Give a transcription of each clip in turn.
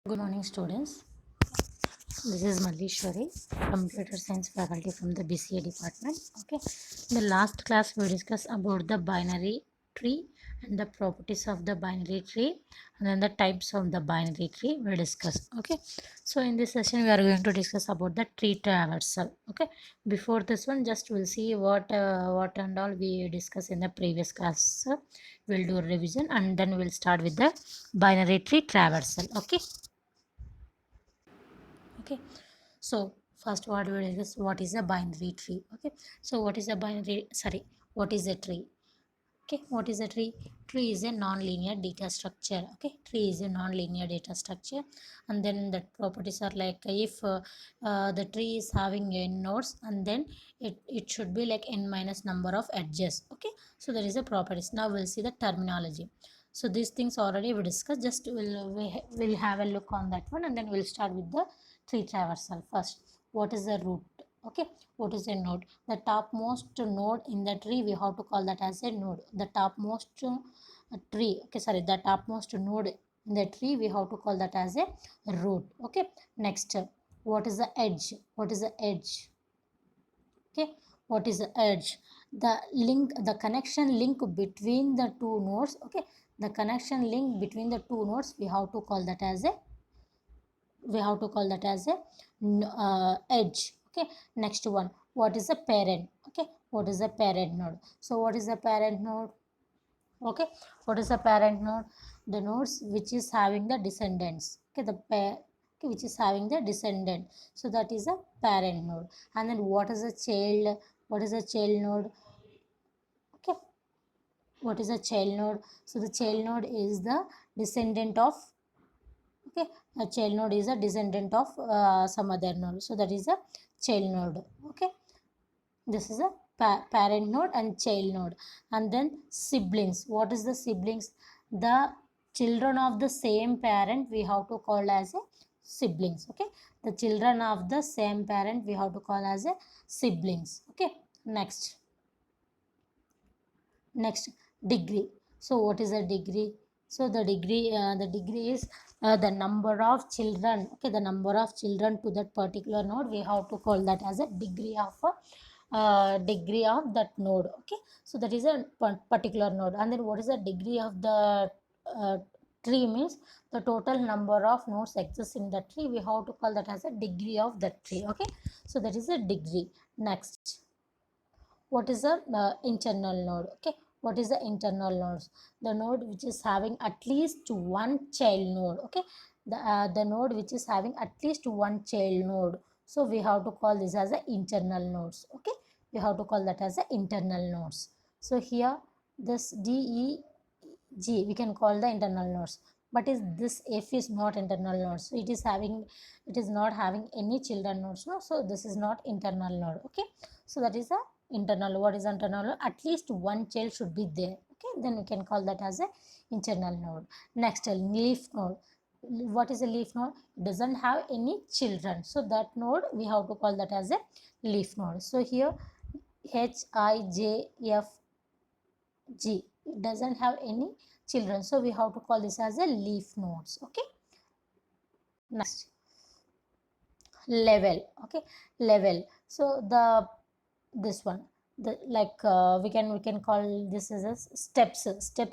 Good morning, students. This is Mallishwari, Computer Science faculty from the BCA department. Okay, in the last class we discussed about the binary tree and the properties of the binary tree, and then the types of the binary tree we discussed. Okay, so in this session we are going to discuss about the tree traversal. Okay, before this one, just we'll see what and all we discussed in the previous class. So we'll do a revision and then we'll start with the binary tree traversal. Okay, so first what we will discuss what is a binary tree. Okay, so what is a binary, sorry, what is a tree? Okay, what is a tree? Tree is a non-linear data structure. Okay, tree is a non-linear data structure, and then the properties are like if the tree is having n nodes, and then it should be like n minus number of edges. Okay, so there is a properties. Now we'll see the terminology. So these things already we discussed. Just we'll have a look on that one, and then we'll start with the tree traversal first. What is the root? Okay, what is a node? The topmost node in the tree, we have to call that as a node. The topmost tree, okay, sorry, the topmost node in the tree, we have to call that as a root. Okay, next, what is the edge? What is the edge? Okay, what is the edge? The link, the connection link between the two nodes. Okay, the connection link between the two nodes, we have to call that as a edge. Okay, next one, what is the parent? Okay, what is the parent node? So what is the parent node? Okay, what is the parent node? The nodes which is having the descendants. Okay, the pair, okay, which is having the descendant, so that is a parent node. And then what is a child? What is a child node? Okay, what is a child node? So the child node is the descendant of, okay, a child node is a descendant of some other node, so that is a child node. Okay, this is a parent node and child node. And then siblings, what is the siblings? The children of the same parent we have to call as a siblings. Okay, the children of the same parent we have to call as a siblings. Okay, next, degree. So what is a degree? So the degree is the number of children. Okay, the number of children to that particular node, we have to call that as a degree of degree of that node. Okay, so that is a particular node. And then what is the degree of the uh, tree? Means the total number of nodes exists in the tree, we have to call that as a degree of that tree. Okay, so that is a degree. Next, what is a internal node? Okay, what is the internal nodes? The node which is having at least one child node. Okay, the node which is having at least one child node, so we have to call this as a internal nodes. Okay, we have to call that as a internal nodes. So here, this d e g we can call the internal nodes, but is this f is not internal node, so it is not having any children nodes, no, so this is not internal node. Okay, so that is a internal. What is internal node? At least one child should be there. Okay, then we can call that as a internal node. Next, a leaf node. What is a leaf node? It doesn't have any children, so that node we have to call that as a leaf node. So here, h i j f g, it doesn't have any children, so we have to call this as a leaf nodes. Okay, next, level. Okay, level. So this one, the like we can call this as a steps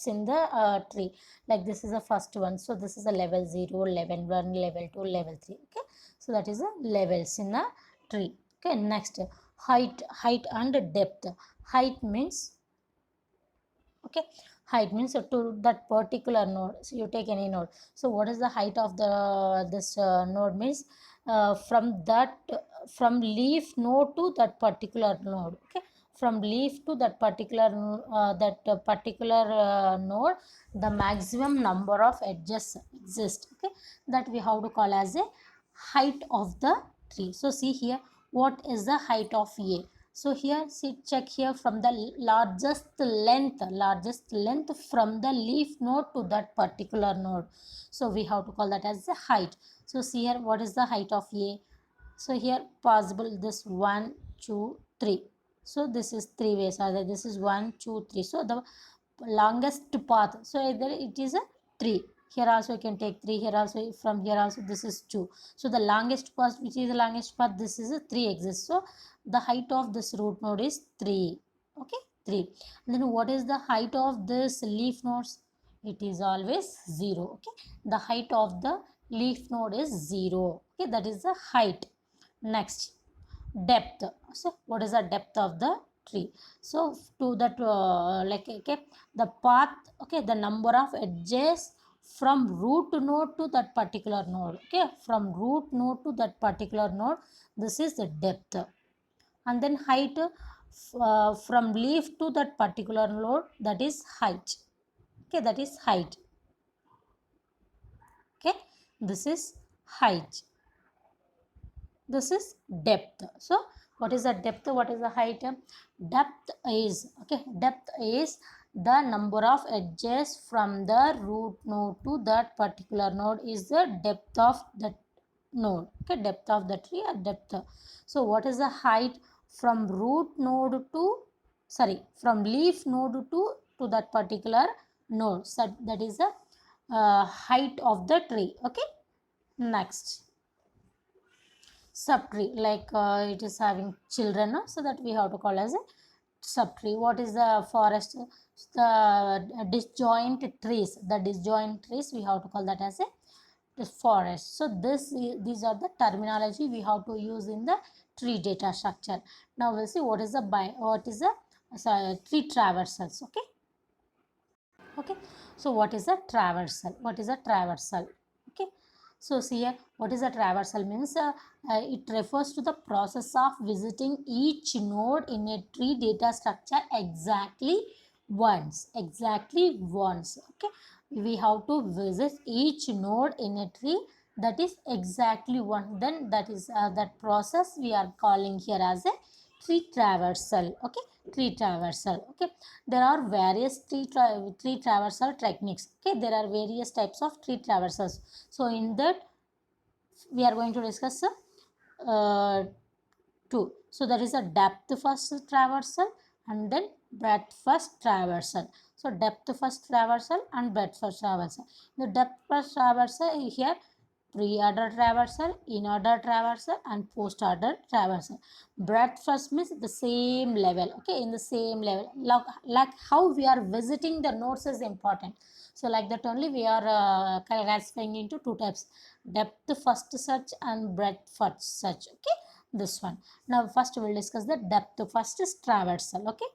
in the tree. Like this is the first one, so this is a level 0, level 1, level 2, level 3. Okay, so that is the levels in a tree. Okay, next, height and depth. Height means, okay, height means to that particular node, so you take any node. So what is the height of the this node? Means from leaf node to that particular node. Okay, from leaf to that particular node, the maximum number of edges exist. Okay, that we have to call as a height of the tree. So see here, what is the height of a? So here, see, check here, from the largest length from the leaf node to that particular node, so we have to call that as the height. So see here, what is the height of a? So here, possible, this 1 2 3, so this is three ways, either this is 1 2 3, so the longest path, so either it is a 3. Here also you can take 3. Here also, from here also, this is 2. So the longest path, which is the longest path, this is a 3 exists. So the height of this root node is 3. Okay, 3. And then what is the height of this leaf nodes? It is always 0. Okay, the height of the leaf node is 0. Okay, that is the height. Next, depth. So what is the depth of the tree? So to that like, okay, the path, okay, the number of edges from root node to that particular node. Okay, from root node to that particular node, this is the depth. And then height, from leaf to that particular node, that is height. Okay, that is height. Okay, this is height. This is depth. So what is the depth, what is the height? Depth is, okay, depth is the number of edges from the root node to that particular node is the depth of that node. Okay, depth of the tree or depth. So what is the height from root node to, sorry, from leaf node to that particular node? So that is the height of the tree. Okay, next, subtree, like it is having children, no? So that we have to call as a subtree. What is the forest? The disjoint trees, the disjoint trees, we have to call that as a the forest. So these are the terminology we have to use in the tree data structure. Now we'll see what is the tree traversals. Okay, okay, so what is a traversal? What is a traversal? Okay, so see here, what is a traversal means? It refers to the process of visiting each node in a tree data structure exactly once. Okay, we have to visit each node in a tree, that is exactly once. Then that is that process we are calling here as a tree traversal. Okay, tree traversal. Okay, there are various tree traversal techniques. Okay, there are various types of tree traversals. So in that we are going to discuss two. So there is a depth first traversal and then breadth first traversal. So depth first traversal and breadth first traversal. The depth first traversal here, pre-order traversal, in-order traversal and post-order traversal. Breadth first means the same level. Okay, in the same level. Like how we are visiting the nodes is important. So like that only we are classifying into two types: depth first search and breadth first search. Okay, this one. Now first we will discuss the depth first is traversal. Okay,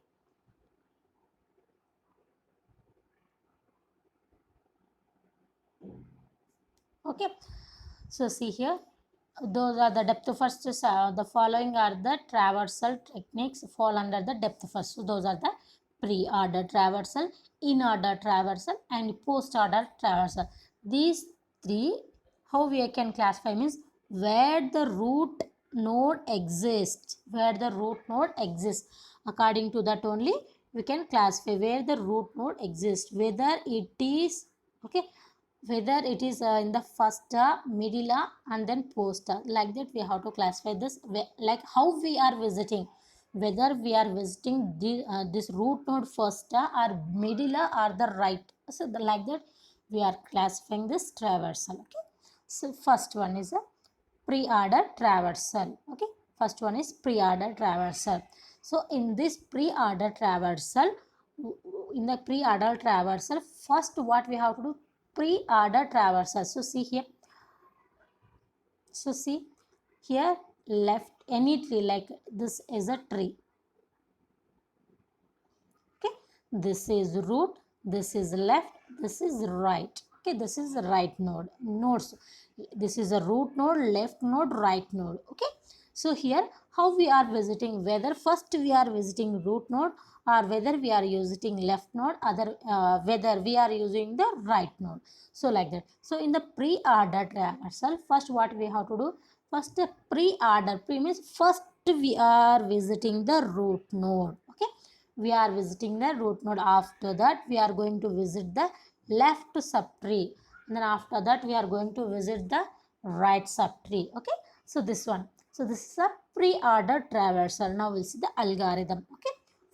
okay, so see here, those are the depth first. The following are the traversal techniques fall under the depth first. So those are the pre-order traversal, in-order traversal and post-order traversal. These three, how we can classify means where the root node exists, where the root node exists. According to that only we can classify where the root node exists, whether it is, okay, whether it is in the first middle and then post, like that we have to classify this. Like how we are visiting, whether we are visiting this root node first or middle or the right. So like that we are classifying this traversal. Okay, so first one is a pre-order traversal. Okay, first one is pre-order traversal. So in this pre-order traversal, in the pre-order traversal, first what we have to do, pre-order traversal. So see here, so see here, left any tree, like this is a tree. Okay, this is root, this is left, this is right. Okay, this is the right nodes. This is a root node, left node, right node. Okay, so here how we are visiting, whether first we are visiting root node or whether we are using left node, other whether we are using the right node. So like that. So in the pre-order traversal, first what we have to do, first the pre-order, pre means first we are visiting the root node. Okay, we are visiting the root node. After that we are going to visit the left subtree, and then after that we are going to visit the right subtree. Okay, so this one, so this is a pre-order traversal. Now we'll see the algorithm. Okay,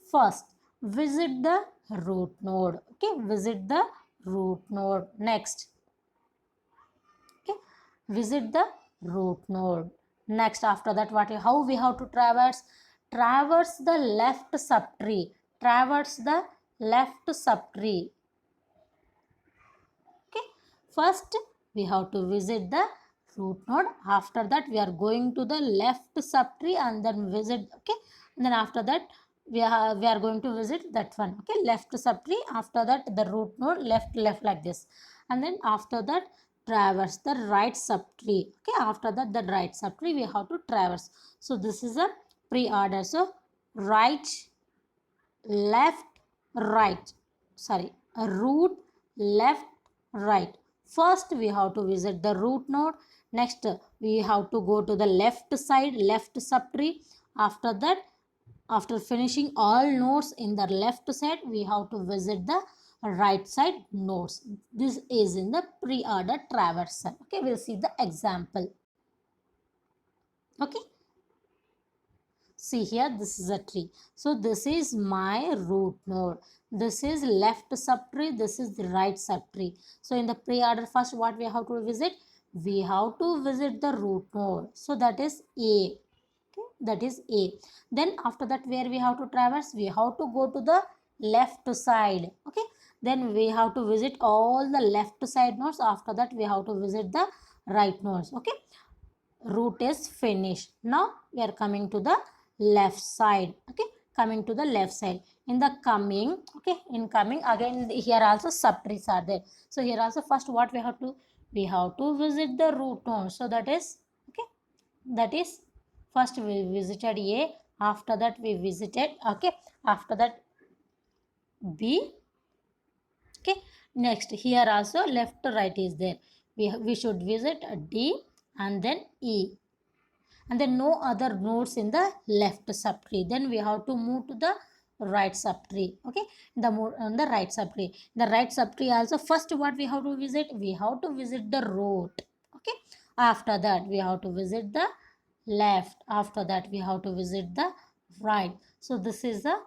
first visit the root node. Okay, visit the root node. Next visit the root node. Next, after that, how we have to traverse? Traverse the left subtree. Traverse the left subtree. Okay. First, we have to visit the root node. After that, we are going to the left subtree and then visit. Okay. And then after that, we are going to visit that one. Okay. Left subtree. After that, the root node, left like this. And then after that, traverse the right subtree. Okay. After that, the right subtree we have to traverse. So this is a pre-order. So right, left, right. Sorry, a root, left, right. First we have to visit the root node. Next we have to go to the left side, left subtree. After that, after finishing all nodes in the left side, we have to visit the right side nodes. This is in the pre-order traversal. Okay, we'll see the example. Okay, see here, this is a tree. So this is my root node. This is left subtree, this is the right subtree. So in the pre-order, first what we have to visit? We have to visit the root node. So that is A. Okay, that is A. Then after that, where we have to traverse? We have to go to the left side. Okay, then we have to visit all the left side nodes. After that, we have to visit the right nodes. Okay, root is finished. Now we are coming to the left side. Okay, coming to the left side. In the coming, okay, in coming again, here also subtrees are there. So here also, first what we have to? We have to visit the root node. So that is, okay, that is, first we visited A, after that we visited, okay, after that B. Okay, next here also left to right is there. We should visit D and then E, and then no other nodes in the left subtree. Then we have to move to the right subtree. Okay, the on the right subtree. The right subtree also, first what we have to visit? We have to visit the root. Okay, after that we have to visit the left. After that we have to visit the right. So this is the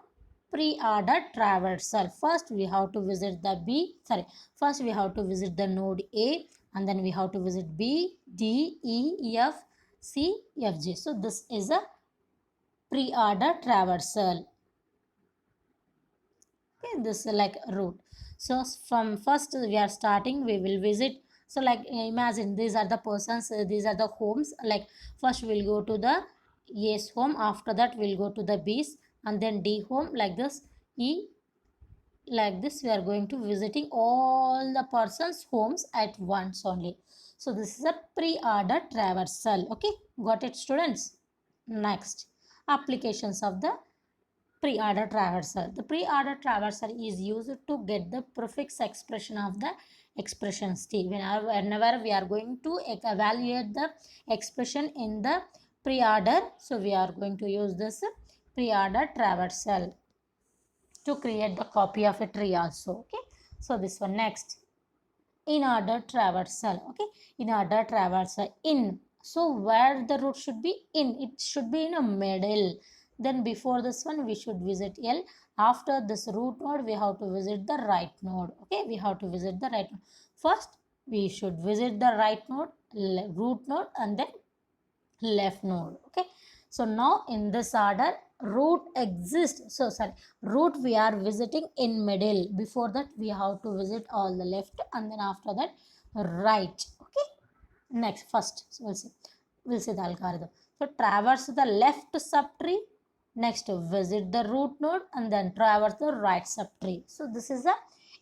pre-order traversal. First we have to visit the first we have to visit the node A, and then we have to visit B, D, E, F, C, F, G. So this is a pre-order traversal. Okay, this is like route. So from first we are starting, we will visit. So like imagine these are the persons, these are the homes. Like first we'll go to the A's home. After that we'll go to the B's, and then D home, like this. E, like this. We are going to visiting all the persons homes at once only. So this is a pre-order traversal. Okay, got it, students? Next, applications of the pre-order traversal. The pre-order traversal is used to get the prefix expression of the expressions T. Whenever we are going to evaluate the expression in the pre-order, so we are going to use this pre-order traversal to create the copy of a tree also. Okay, so this one. Next, in order traversal. Okay, in order traversal, in, so where the root should be? In, it should be in a middle. Then before this one we should visit L. After this root node we have to visit the right node. Okay, we have to visit the right node. First we should visit the right node, root node, and then left node. Okay, so now in this order, root exists. So sorry, root we are visiting in middle. Before that we have to visit all the left, and then after that right. Okay, next, first, so we'll see the algorithm. So traverse the left subtree, next visit the root node, and then traverse the right subtree. So this is a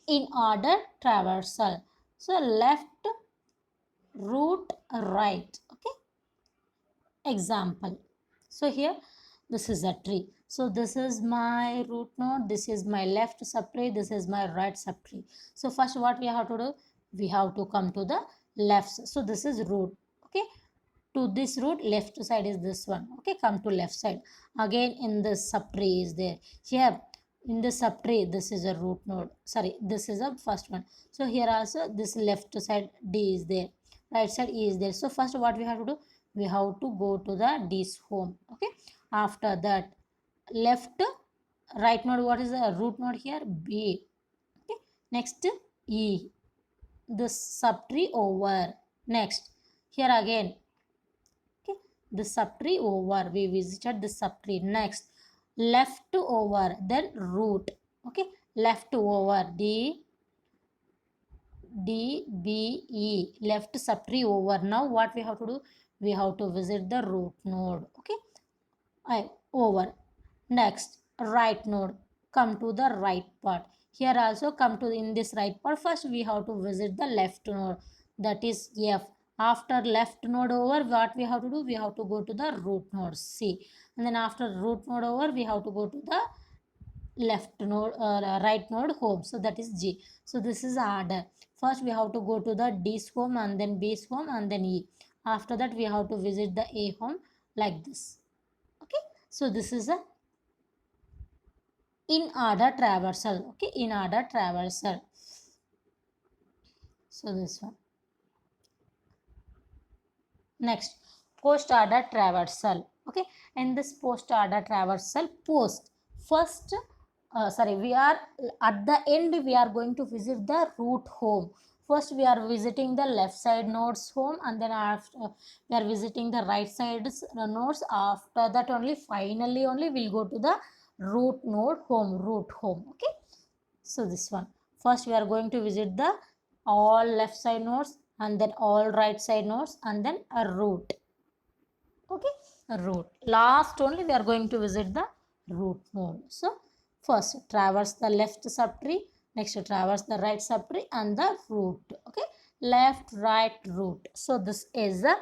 in order traversal. So left, root, right. Okay, example. So here this is a tree. So this is my root node, this is my left subtree, this is my right subtree. So first what we have to do? We have to come to the left. So this is root. Okay, to this root, left side is this one. Okay, come to left side. Again in this subtree is there. Here in the subtree, this is a root node. Sorry, this is a first one. So here also this left side D is there, right side E is there. So first what we have to do? We have to go to the D's home. Okay, after that left, right node, what is the root node here? B. Okay, next E, this subtree over. Next Here again, okay, the subtree over, we visited the subtree. Next, left over, then root. Okay, left over, DBE, left subtree over. Now what we have to do, we have to visit the root node. Okay, over. Next, right node, come to the right part. Here also come to in this right part. First we have to visit the left node, that is F. After left node over, what we have to do, we have to go to the root node C, and then after root node over, we have to go to the left node, right node home, so that is G. So this is order. First we have to go to the D's home, and then B's home, and then E. After that we have to visit the A home, like this. Okay, so this is a in order traversal. Okay, in order traversal. So this one. Next, post order traversal. Okay, in this post order traversal, post first, we are at the end, we are going to visit the root home. First we are visiting the left side nodes home, and then after we are visiting the right side nodes. After that only, finally only we'll go to the root node home, root home. Okay, so this one, first we are going to visit the all left side nodes, and then all right side nodes, and then a root. Okay, a root. Last only we are going to visit the root node. So first traverse the left subtree, next traverse the right subtree and the root. Okay, left, right, root. So this is a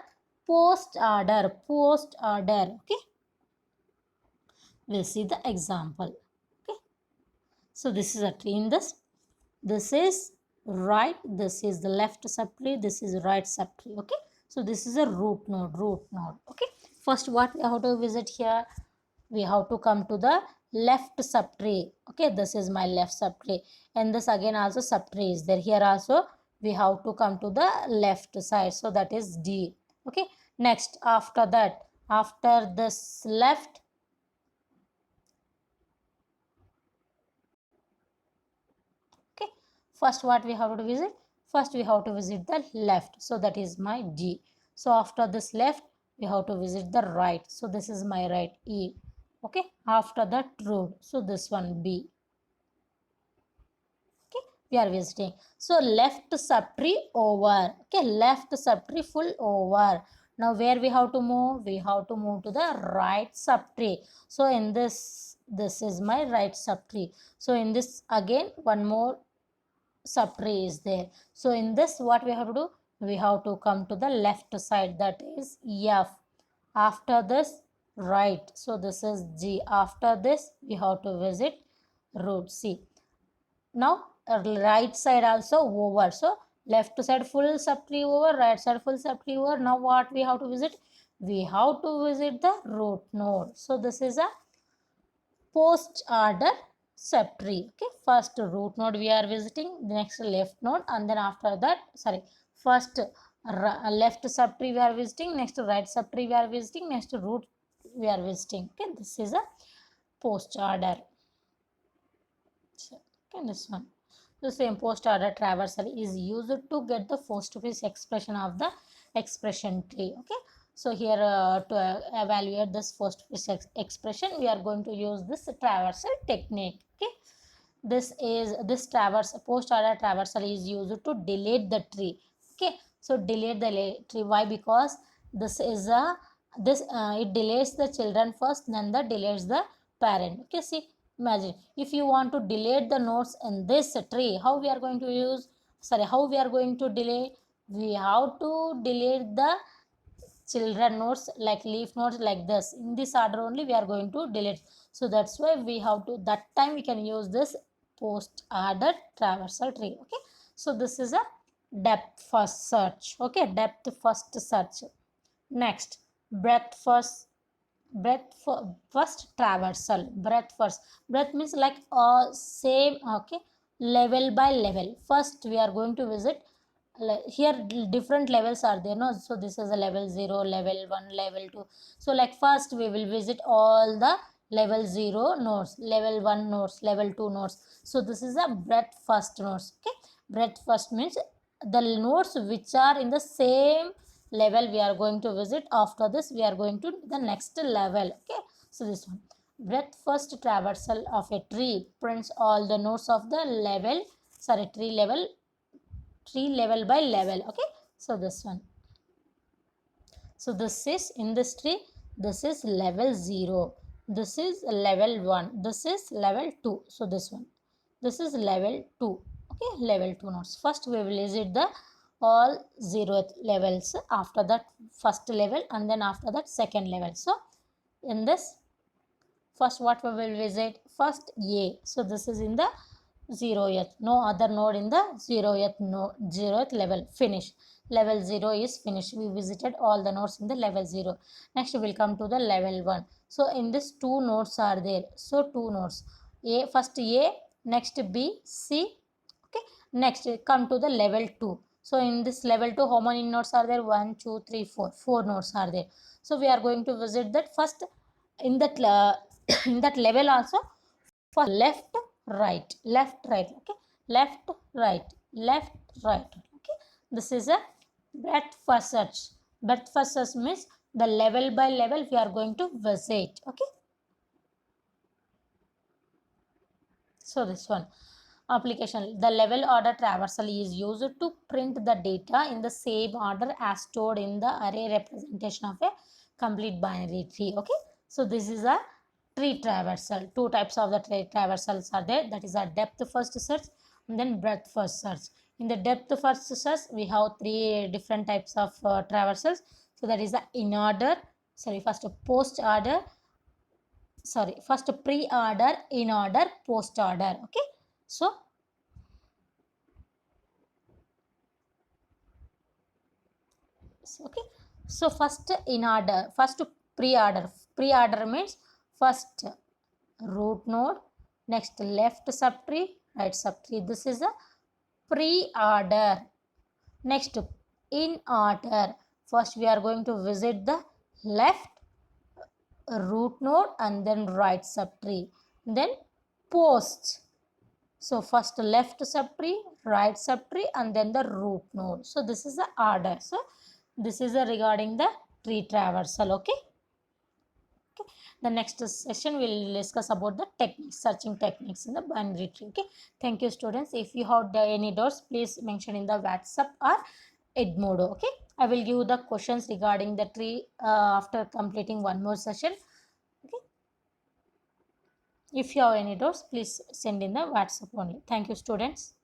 post order, post order. Okay, we'll see the example. Okay, so this is a tree. In this is right, this is the left subtree, this is right subtree. Okay, so this is a root node, root node. Okay, first what we have to visit here, we have to come to the left subtree. Okay, this is my left subtree, and this again also subtree is there. Here also we have to come to the left side, so that is D. Okay, next, after that, after this left, okay, first what we have to visit, first we have to visit the left, so that is my G. So after this left, we have to visit the right, so this is my right, E. Okay, after that root, so this one, B. Okay, we are visiting. So left subtree over. Okay, left subtree full over. Now where we have to move, we have to move to the right subtree. So in this is my right subtree. So in this again one more subtree is there. So in this what we have to do, we have to come to the left side, that is F. After this right, so this is G. After this we have to visit root C. Now right side also over, so left side full subtree over, right side full subtree over. Now what we have to visit, we have to visit the root node. So this is a post order subtree. Okay, first root node we are visiting, next left node, and then after that, first left subtree we are visiting, next right subtree we are visiting, next root we are visiting. Okay, this is a post order. Okay, this one. The same post order traversal is used to get the postfix expression of the expression tree. Okay, so here to evaluate this postfix expression, we are going to use this traversal technique. Okay, this post order traversal is used to delete the tree. Okay, so delete the tree. Why? Because this is a it delays the children first, then the delays the parent. Okay, see, imagine if you want to delete the nodes in this tree, how we are going to use, how we are going to delete, we have to delete the children nodes, like leaf nodes, like this. In this order only we are going to delete. So that's why we have to, that time we can use this post order traversal tree. Okay, so this is a depth first search. Okay, depth first search. Next, breadth first, first traversal. Breadth first, breadth means like same. Okay, level by level. First we are going to visit, here different levels are there, no? So this is a level 0, level 1, level 2. So like first we will visit all the level 0 nodes, level 1 nodes, level 2 nodes. So this is a breadth first nodes. Okay, breadth first means the nodes which are in the same level we are going to visit. After this we are going to the next level. Okay, so this one, breadth first traversal of a tree prints all the nodes of the level, sorry, tree level by level. Okay, so this one, so this is in this tree, this is level 0, this is level 1, this is level 2. So this one, this is level 2. Okay, level 2 nodes. First we will visit the all 0th levels, after that first level, and then after that second level. So in this, first what we will visit, first A. So this is in the 0th, no other node in the 0th, no 0th level, finish. Level 0 is finished, we visited all the nodes in the level 0. Next we will come to the level 1. So in this two nodes are there, so two nodes, A, first A, next B, C. Okay, next come to the level 2. So in this level 2, how many nodes are there, 1 2 3 4, four nodes are there. So we are going to visit that first in that in that level also, for left right, left right. Okay, left right, left right. Okay, this is a breadth first search. Breadth first search means the level by level we are going to visit. Okay, so this one, application, the level order traversal is used to print the data in the same order as stored in the array representation of a complete binary tree. Okay, so this is a tree traversal. Two types of the tree traversals are there, that is a depth first search and then breadth first search. In the depth first search we have three different types of traversals. So that is the in order, sorry, first post order, sorry, first pre-order, in order, post order. Okay, so okay, so first in order, first pre-order. Pre-order means first root node, next left subtree, right subtree. This is a pre-order. Next in order, first we are going to visit the left root node and then right subtree, then post. So first left subtree, right subtree, and then the root node. So this is the order. So this is regarding the tree traversal. Okay. Okay. The next session we will discuss about the techniques, searching techniques in the binary tree. Okay. Thank you, students. If you have any doubts, please mention in the WhatsApp or Edmodo. Okay. I will give the questions regarding the tree after completing one more session. Okay. If you have any doubts, please send in the WhatsApp only. Thank you, students.